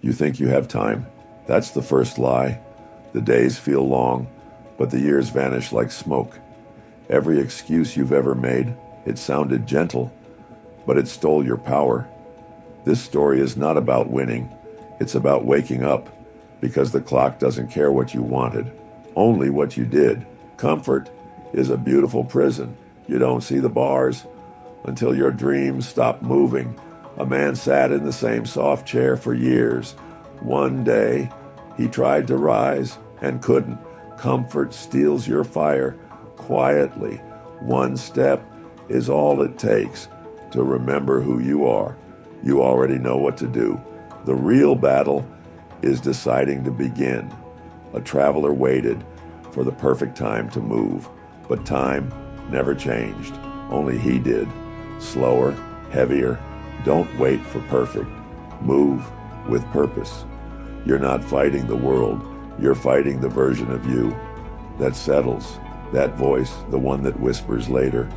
You think you have time? That's the first lie. The days feel long, but the years vanish like smoke. Every excuse you've ever made, it sounded gentle, but it stole your power. This story is not about winning. It's about waking up, because the clock doesn't care what you wanted, only what you did. Comfort is a beautiful prison. You don't see the bars until your dreams stop moving. A man sat in the same soft chair for years. One day, he tried to rise and couldn't. Comfort steals your fire quietly. One step is all it takes to remember who you are. You already know what to do. The real battle is deciding to begin. A traveler waited for the perfect time to move, but time never changed. Only he did. Slower, heavier. Don't wait for perfect. Move with purpose. You're not fighting the world. You're fighting the version of you that settles. That voice, the one that whispers later.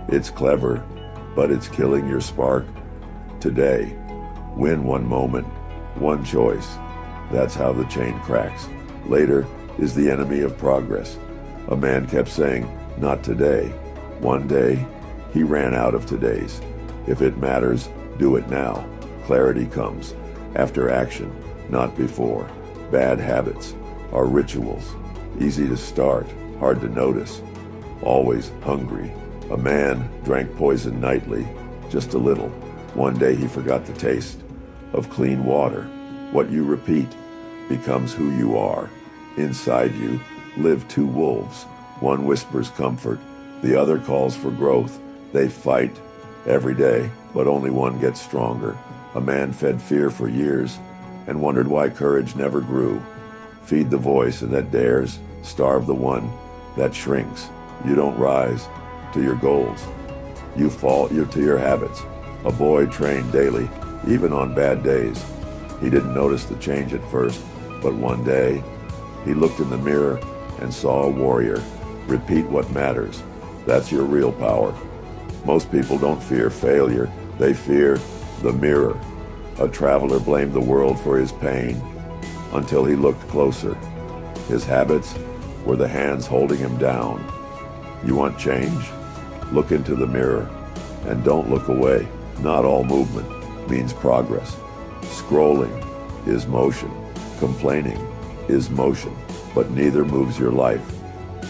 It's clever, but it's killing your spark. Today, win one moment, one choice. That's how the chain cracks. Later is the enemy of progress. A man kept saying, not today. One day, he ran out of todays. If it matters, do it now. Clarity comes after action, not before. Bad habits are rituals. Easy to start, hard to notice. Always hungry. A man drank poison nightly, just a little. One day he forgot the taste of clean water. What you repeat becomes who you are. Inside you live two wolves. One whispers comfort, the other calls for growth. They fight every day, but only one gets stronger. A man fed fear for years and wondered why courage never grew. Feed the voice that dares, starve the one that shrinks. You don't rise to your goals. You fall to your habits. A boy trained daily, even on bad days. He didn't notice the change at first, but one day he looked in the mirror and saw a warrior. Repeat what matters. That's your real power. Most people don't fear failure. They fear the mirror. A traveler blamed the world for his pain until he looked closer. His habits were the hands holding him down. You want change? Look into the mirror and don't look away. Not all movement means progress. Scrolling is motion. Complaining is motion, but neither moves your life.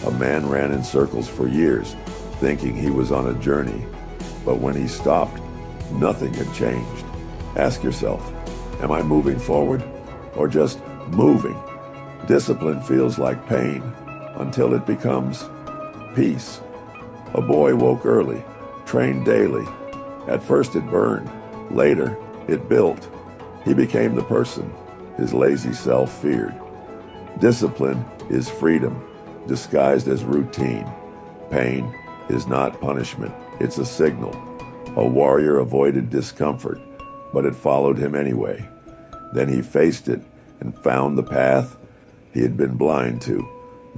A man ran in circles for years, thinking he was on a journey, but when he stopped, nothing had changed. Ask yourself, am I moving forward or just moving? Discipline feels like pain until it becomes peace. A boy woke early, trained daily. At first it burned, later it built. He became the person his lazy self feared. Discipline is freedom, disguised as routine. Pain is not punishment, it's a signal. A warrior avoided discomfort, but it followed him anyway. Then he faced it and found the path he had been blind to.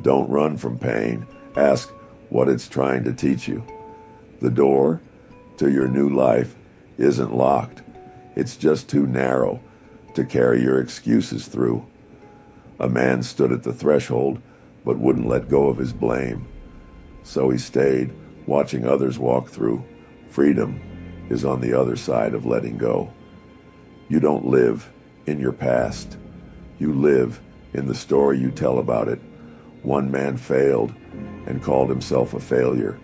Don't run from pain. Ask what it's trying to teach you. The door to your new life isn't locked. It's just too narrow to carry your excuses through. A man stood at the threshold but wouldn't let go of his blame. So he stayed, watching others walk through. Freedom is on the other side of letting go. You don't live in your past. You live in the story you tell about it. One man failed and called himself a failure.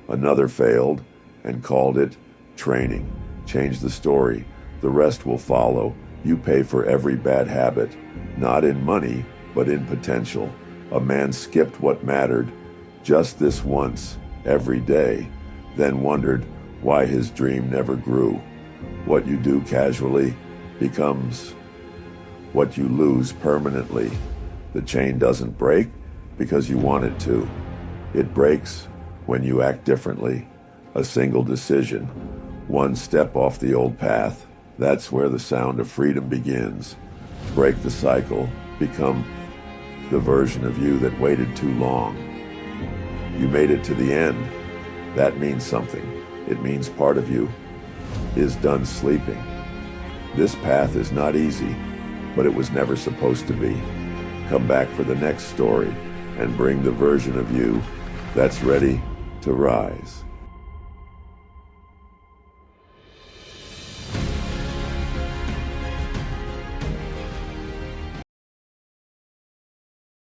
Another failed and called it training. Change the story. The rest will follow. You pay for every bad habit, not in money, but in potential. A man skipped what mattered just this once, every day, then wondered why his dream never grew. What you do casually becomes what you lose permanently. The chain doesn't break because you want it to. It breaks when you act differently. A single decision, one step off the old path. That's where the sound of freedom begins. Break the cycle. Become the version of you that waited too long. You made it to the end. That means something. It means part of you is done sleeping. This path is not easy. but it was never supposed to be. Come back for the next story and bring the version of you that's ready to rise.